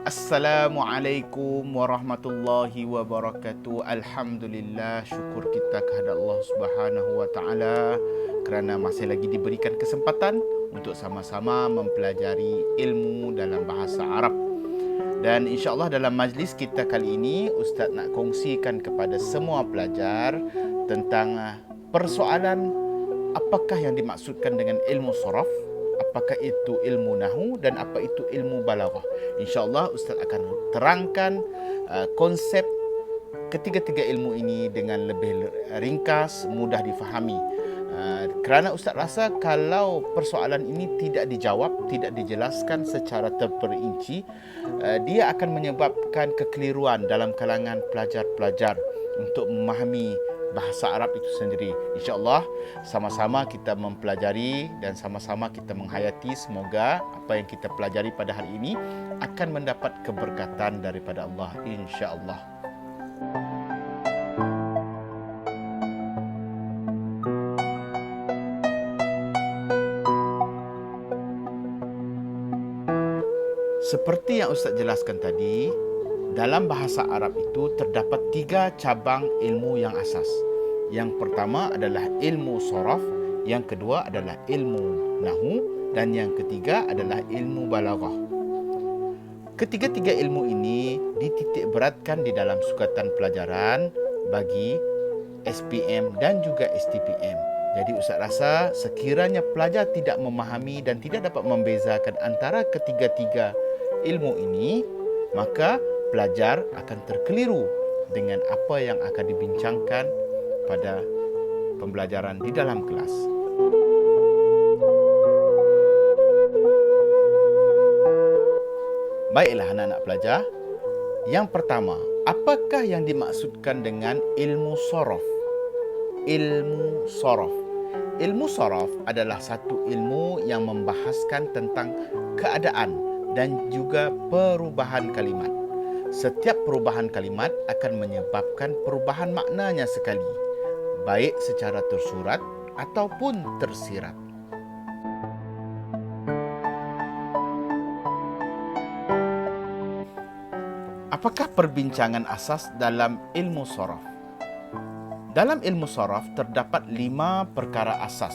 Assalamualaikum warahmatullahi wabarakatuh. Alhamdulillah, syukur kita kepada Allah Subhanahu wa taala kerana masih lagi diberikan kesempatan untuk sama-sama mempelajari ilmu dalam bahasa Arab. Dan insya-Allah dalam majlis kita kali ini Ustaz nak kongsikan kepada semua pelajar tentang persoalan apakah yang dimaksudkan dengan ilmu saraf, apakah itu ilmu nahu dan apa itu ilmu balaghah. InsyaAllah Ustaz akan terangkan konsep ketiga-tiga ilmu ini dengan lebih ringkas, mudah difahami. Kerana Ustaz rasa kalau persoalan ini tidak dijawab, tidak dijelaskan secara terperinci, dia akan menyebabkan kekeliruan dalam kalangan pelajar-pelajar untuk memahami bahasa Arab itu sendiri. InsyaAllah sama-sama kita mempelajari dan sama-sama kita menghayati. Semoga apa yang kita pelajari pada hari ini akan mendapat keberkatan daripada Allah, insyaAllah. Seperti yang Ustaz jelaskan tadi, dalam bahasa Arab itu terdapat 3 cabang ilmu yang asas. Yang pertama adalah ilmu saraf, yang kedua adalah ilmu nahu, dan yang ketiga adalah ilmu balaghah. Ketiga-tiga ilmu ini dititik beratkan di dalam sukatan pelajaran bagi SPM dan juga STPM. Jadi Ustaz rasa sekiranya pelajar tidak memahami dan tidak dapat membezakan antara ketiga-tiga ilmu ini, maka pelajar akan terkeliru dengan apa yang akan dibincangkan pada pembelajaran di dalam kelas. Baiklah anak-anak pelajar. Yang pertama, apakah yang dimaksudkan dengan ilmu saraf? Ilmu saraf. Ilmu saraf adalah satu ilmu yang membahaskan tentang keadaan dan juga perubahan kalimat. Setiap perubahan kalimat akan menyebabkan perubahan maknanya sekali, baik secara tersurat ataupun tersirat. Apakah perbincangan asas dalam ilmu saraf? Dalam ilmu saraf terdapat 5 perkara asas.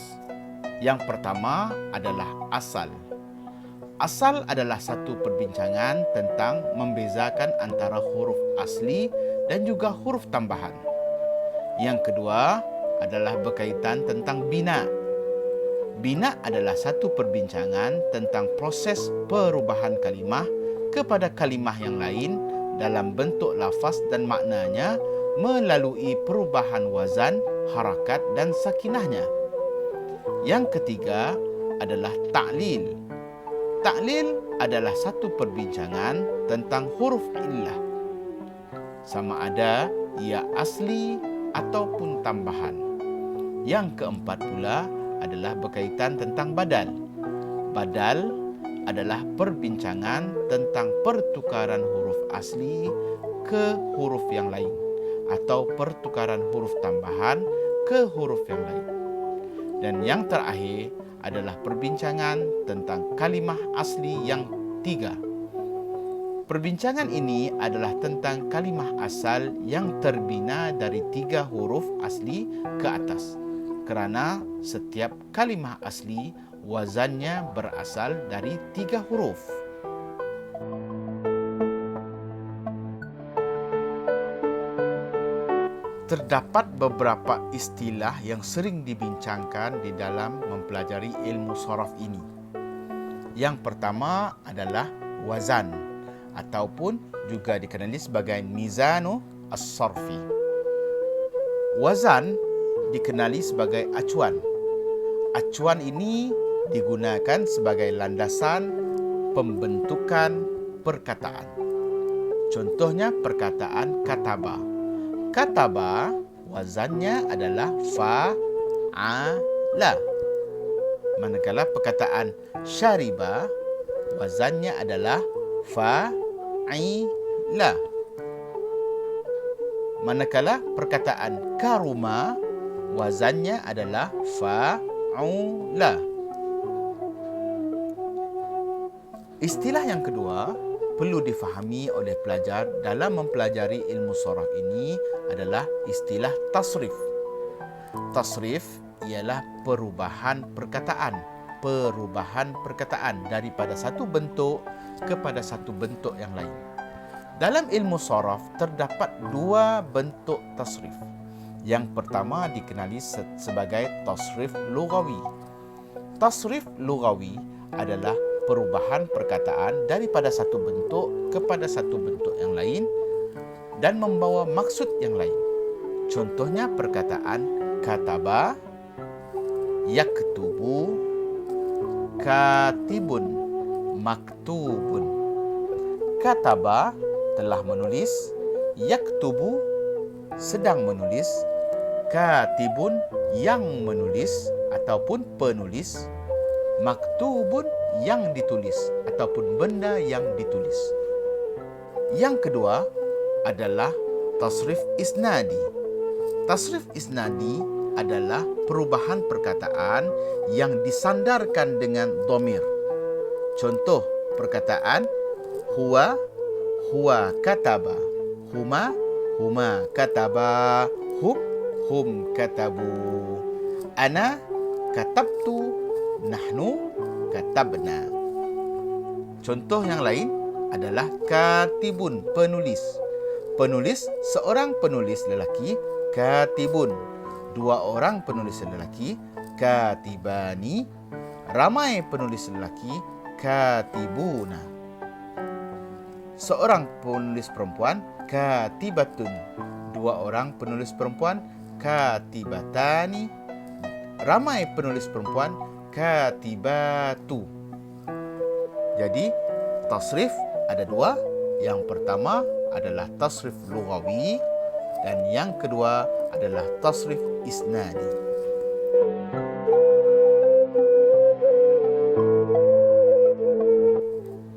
Yang pertama adalah asal. Asal adalah satu perbincangan tentang membezakan antara huruf asli dan juga huruf tambahan. Yang kedua adalah berkaitan tentang bina. Bina adalah satu perbincangan tentang proses perubahan kalimah kepada kalimah yang lain dalam bentuk lafaz dan maknanya melalui perubahan wazan, harakat dan sakinahnya. Yang ketiga adalah ta'lil. Ta'lil adalah satu perbincangan tentang huruf illah, sama ada ia asli ataupun tambahan. Yang keempat pula adalah berkaitan tentang badal. Badal adalah perbincangan tentang pertukaran huruf asli ke huruf yang lain atau pertukaran huruf tambahan ke huruf yang lain. Dan yang terakhir adalah perbincangan tentang kalimah asli yang 3. Perbincangan ini adalah tentang kalimah asal yang terbina dari 3 huruf asli ke atas. Kerana setiap kalimah asli wazannya berasal dari 3 huruf. Terdapat beberapa istilah yang sering dibincangkan di dalam mempelajari ilmu saraf ini. Yang pertama adalah wazan ataupun juga dikenali sebagai mizanu as-sarfi. Wazan dikenali sebagai acuan. Acuan ini digunakan sebagai landasan pembentukan perkataan. Contohnya perkataan kataba. Kataba wazannya adalah fa'ala. Manakala perkataan syariba wazannya adalah fa'ila. Manakala perkataan karuma wazannya adalah fa'ula. Istilah yang kedua perlu difahami oleh pelajar dalam mempelajari ilmu sharaf ini adalah istilah tasrif. Tasrif ialah perubahan perkataan. Perubahan perkataan daripada satu bentuk kepada satu bentuk yang lain. Dalam ilmu sharaf terdapat dua bentuk tasrif. Yang pertama dikenali sebagai tasrif lughawi. Tasrif lughawi adalah perubahan perkataan daripada satu bentuk kepada satu bentuk yang lain dan membawa maksud yang lain. Contohnya perkataan kataba, yaktubu, katibun, maktubun. Kataba telah menulis, yaktubu sedang menulis, katibun yang menulis ataupun penulis, maktubun yang ditulis ataupun benda yang ditulis. Yang kedua adalah tasrif isnadi. Tasrif isnadi adalah perubahan perkataan yang disandarkan dengan dhamir. Contoh perkataan huwa, huwa kataba, huma kataba, hum katabu, ana katabtu, nahnu katabna. Contoh yang lain adalah katibun, penulis. Penulis, seorang penulis lelaki, katibun. Dua orang penulis lelaki, katibani. Ramai penulis lelaki, katibuna. Seorang penulis perempuan, katibatun. Dua orang penulis perempuan, katibatani. Ramai penulis perempuan, katibatu. Jadi, tasrif ada dua. Yang pertama adalah tasrif lughawi dan yang kedua adalah tasrif isnadi.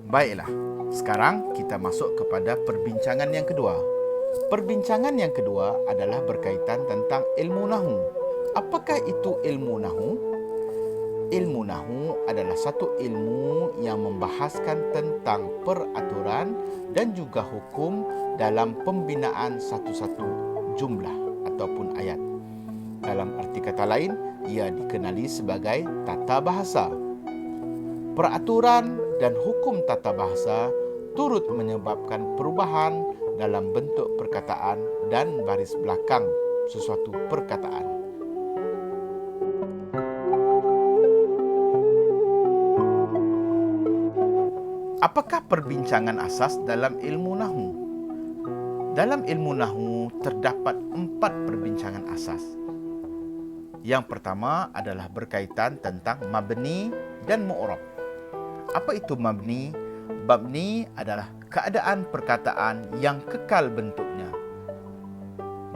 Baiklah, sekarang kita masuk kepada perbincangan yang kedua. Perbincangan yang kedua adalah berkaitan tentang ilmu nahu. Apakah itu ilmu nahu? Ilmu nahu adalah satu ilmu yang membahaskan tentang peraturan dan juga hukum dalam pembinaan satu-satu jumlah ataupun ayat. Dalam arti kata lain, ia dikenali sebagai tata bahasa. Peraturan dan hukum tata bahasa turut menyebabkan perubahan dalam bentuk perkataan dan baris belakang sesuatu perkataan. Apakah perbincangan asas dalam ilmu nahu? Dalam ilmu nahu terdapat 4 perbincangan asas. Yang pertama adalah berkaitan tentang mabni dan mu'rab. Apa itu mabni? Mabni adalah keadaan perkataan yang kekal bentuknya.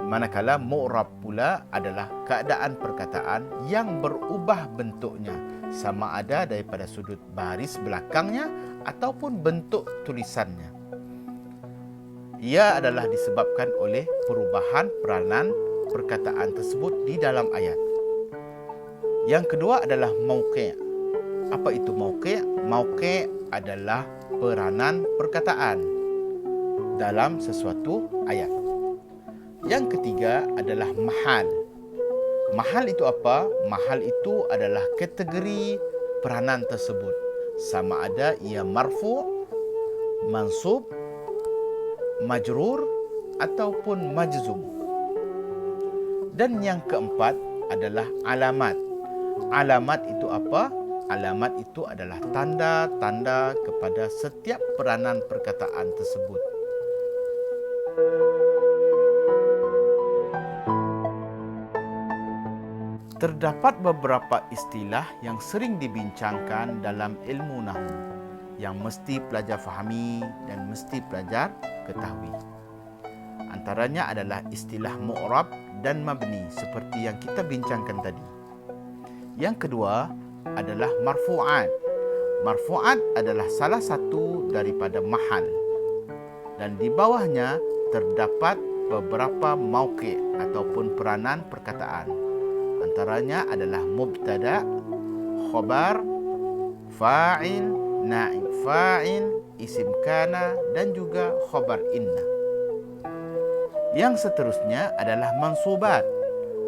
Manakala mu'rab pula adalah keadaan perkataan yang berubah bentuknya, sama ada daripada sudut baris belakangnya ataupun bentuk tulisannya. Ia adalah disebabkan oleh perubahan peranan perkataan tersebut di dalam ayat. Yang kedua adalah mauqi'. Apa itu mauqi'? Mauqi' adalah peranan perkataan dalam sesuatu ayat. Yang ketiga adalah mahal. Mahal itu apa? Mahal itu adalah kategori peranan tersebut. Sama ada ia marfu', mansub, majrur ataupun majzum. Dan yang keempat adalah alamat. Alamat itu apa? Alamat itu adalah tanda-tanda kepada setiap peranan perkataan tersebut. Terdapat beberapa istilah yang sering dibincangkan dalam ilmu nahu yang mesti pelajar fahami dan mesti pelajar ketahui. Antaranya adalah istilah mu'rab dan mabni seperti yang kita bincangkan tadi. Yang kedua adalah marfu'at. Marfu'at adalah salah satu daripada mahal. Dan di bawahnya terdapat beberapa mauqi' ataupun peranan perkataan. Antaranya adalah mubtada, khabar, fa'il, na'ib fa'il, isim kana dan juga khabar inna. Yang seterusnya adalah mansubat.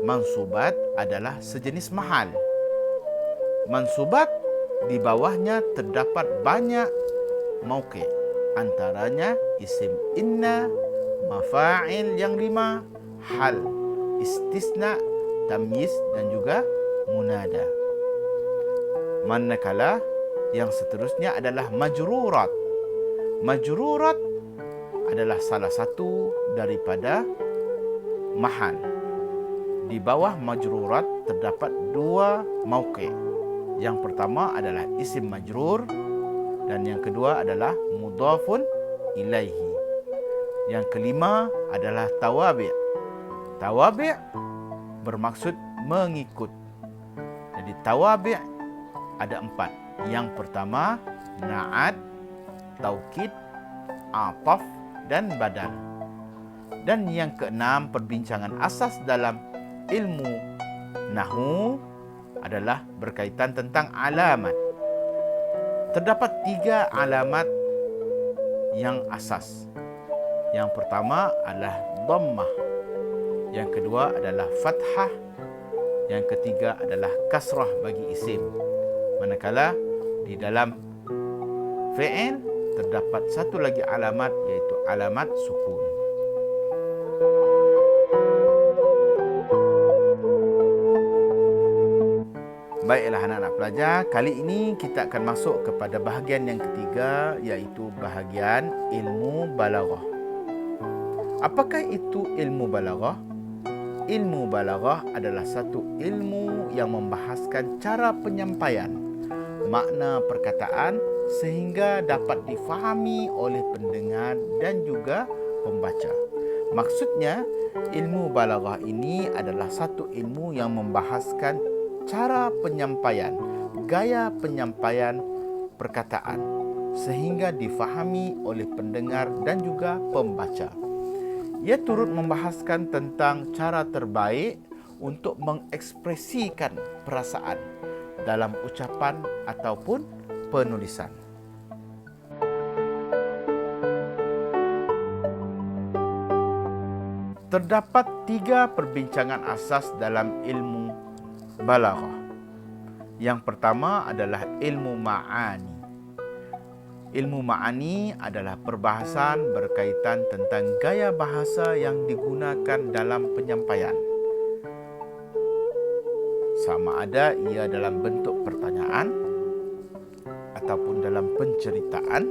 Mansubat adalah sejenis mahal. Mansubat di bawahnya terdapat banyak mauqi'. Antaranya isim inna, mafa'il yang 5, hal, istisna, tamyiz dan juga munada. Manakala yang seterusnya adalah majrurat. Majrurat adalah salah satu daripada mahal. Di bawah majrurat terdapat 2 mauqi'. Yang pertama adalah isim majrur dan yang kedua adalah mudhafun ilaihi. Yang kelima adalah tawabi'. Tawabi' bermaksud mengikut. Jadi tawabi' ada 4. Yang pertama na'at, taukid, ataf dan badal. Dan yang keenam, perbincangan asas dalam ilmu nahwu adalah berkaitan tentang alamat. Terdapat 3 alamat yang asas. Yang pertama adalah dhammah. Yang kedua adalah fathah. Yang ketiga adalah kasrah bagi isim. Manakala di dalam fi'il terdapat satu lagi alamat, iaitu alamat sukun. Baiklah anak-anak pelajar, kali ini kita akan masuk kepada bahagian yang ketiga, iaitu bahagian ilmu balaghah. Apakah itu ilmu balaghah? Ilmu balaghah adalah satu ilmu yang membahaskan cara penyampaian makna perkataan sehingga dapat difahami oleh pendengar dan juga pembaca. Maksudnya, ilmu balaghah ini adalah satu ilmu yang membahaskan cara penyampaian, gaya penyampaian perkataan sehingga difahami oleh pendengar dan juga pembaca. Ia turut membahaskan tentang cara terbaik untuk mengekspresikan perasaan dalam ucapan ataupun penulisan. Terdapat 3 perbincangan asas dalam ilmu balaghah. Yang pertama adalah ilmu ma'ani. Ilmu ma'ani adalah perbahasan berkaitan tentang gaya bahasa yang digunakan dalam penyampaian. Sama ada ia dalam bentuk pertanyaan ataupun dalam penceritaan,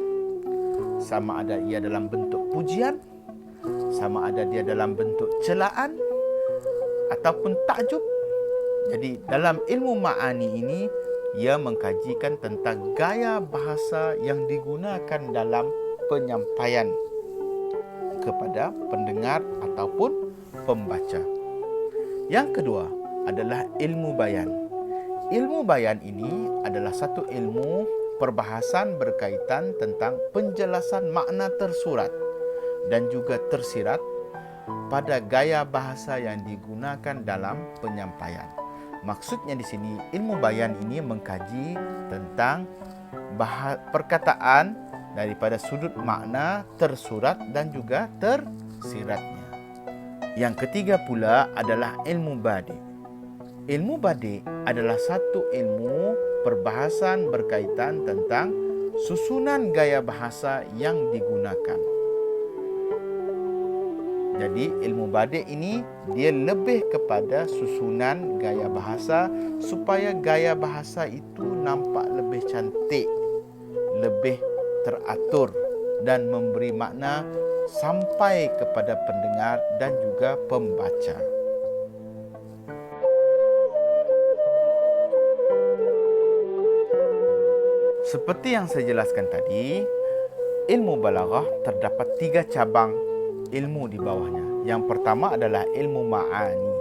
sama ada ia dalam bentuk pujian, sama ada dia dalam bentuk celaan ataupun takjub. Jadi dalam ilmu ma'ani ini, ia mengkajikan tentang gaya bahasa yang digunakan dalam penyampaian kepada pendengar ataupun pembaca. Yang kedua adalah ilmu bayan. Ilmu bayan ini adalah satu ilmu perbahasan berkaitan tentang penjelasan makna tersurat dan juga tersirat pada gaya bahasa yang digunakan dalam penyampaian. Maksudnya di sini ilmu bayan ini mengkaji tentang perkataan daripada sudut makna tersurat dan juga tersiratnya. Yang ketiga pula adalah ilmu badi'. Ilmu badi' adalah satu ilmu perbahasan berkaitan tentang susunan gaya bahasa yang digunakan. Jadi ilmu badi' ini dia lebih kepada susunan gaya bahasa supaya gaya bahasa itu nampak lebih cantik, lebih teratur dan memberi makna sampai kepada pendengar dan juga pembaca. Seperti yang saya jelaskan tadi, ilmu balaghah terdapat 3 cabang ilmu di bawahnya. Yang pertama adalah ilmu ma'ani.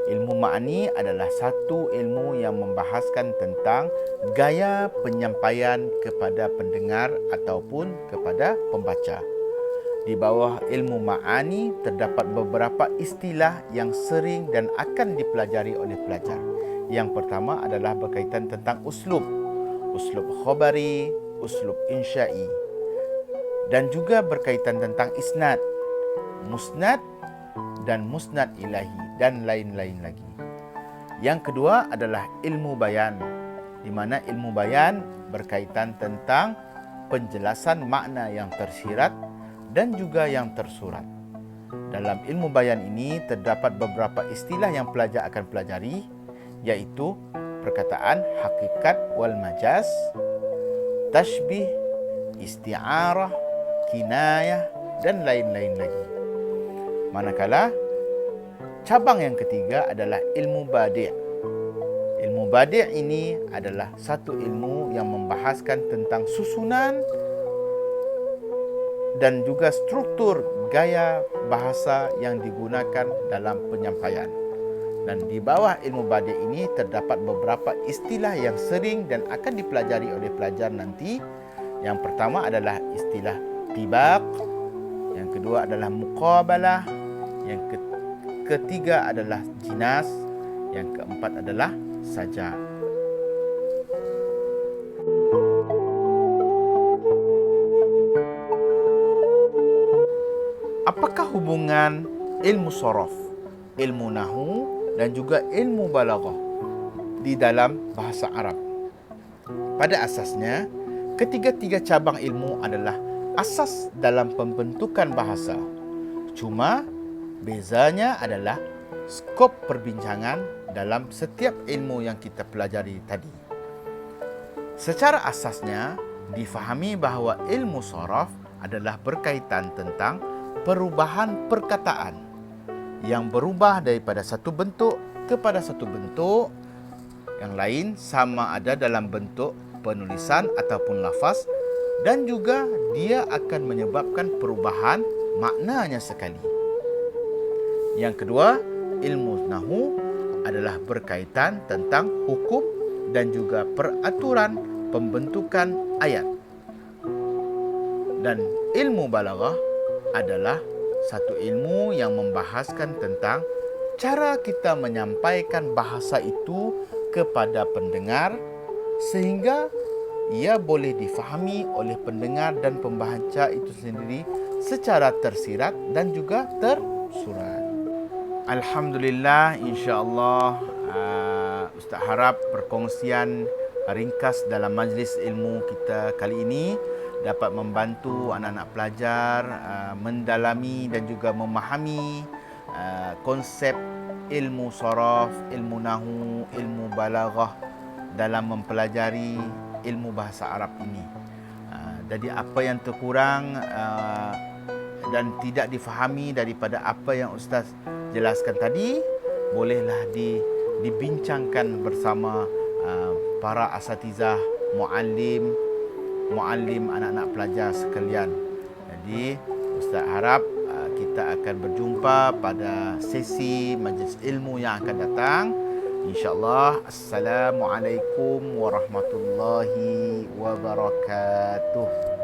Ilmu ma'ani adalah satu ilmu yang membahaskan tentang gaya penyampaian kepada pendengar ataupun kepada pembaca. Di bawah ilmu ma'ani terdapat beberapa istilah yang sering dan akan dipelajari oleh pelajar. Yang pertama adalah berkaitan tentang uslub. Uslub khabari, uslub insya'i. dan juga berkaitan tentang isnad, musnad dan musnad ilahi dan lain-lain lagi. Yang kedua adalah ilmu bayan, di mana ilmu bayan berkaitan tentang penjelasan makna yang tersirat dan juga yang tersurat. Dalam ilmu bayan ini terdapat beberapa istilah yang pelajar akan pelajari, iaitu perkataan hakikat wal majaz, tashbih, isti'arah, kinayah dan lain-lain lagi. Manakala cabang yang ketiga adalah ilmu badi'. Ilmu badi' ini adalah satu ilmu yang membahaskan tentang susunan dan juga struktur gaya bahasa yang digunakan dalam penyampaian. Dan di bawah ilmu badi' ini terdapat beberapa istilah yang sering dan akan dipelajari oleh pelajar nanti. Yang pertama adalah istilah tibaq, yang kedua adalah muqabalah, yang ketiga adalah jinas, yang keempat adalah saja. Apakah hubungan ilmu sorof, ilmu nahu dan juga ilmu balaghah di dalam bahasa Arab? Pada asasnya, ketiga-tiga cabang ilmu adalah asas dalam pembentukan bahasa. Cuma bezanya adalah skop perbincangan dalam setiap ilmu yang kita pelajari tadi. Secara asasnya, difahami bahawa ilmu sorof adalah berkaitan tentang perubahan perkataan yang berubah daripada satu bentuk kepada satu bentuk yang lain, sama ada dalam bentuk penulisan ataupun lafaz, dan juga dia akan menyebabkan perubahan maknanya sekali. Yang kedua, ilmu nahu adalah berkaitan tentang hukum dan juga peraturan pembentukan ayat. Dan ilmu balaghah adalah satu ilmu yang membahaskan tentang cara kita menyampaikan bahasa itu kepada pendengar sehingga ia boleh difahami oleh pendengar dan pembaca itu sendiri secara tersirat dan juga tersurat. Alhamdulillah, insya-Allah Ustaz harap perkongsian ringkas dalam majlis ilmu kita kali ini dapat membantu anak-anak pelajar mendalami dan juga memahami konsep ilmu sorof, ilmu nahu, ilmu balaghah dalam mempelajari ilmu bahasa Arab ini. Jadi apa yang terkurang dan tidak difahami daripada apa yang Ustaz jelaskan tadi, bolehlah dibincangkan bersama para asatizah, muallim anak-anak pelajar sekalian. Jadi Ustaz harap kita akan berjumpa pada sesi majlis ilmu yang akan datang. InsyaAllah. Assalamualaikum warahmatullahi wabarakatuh.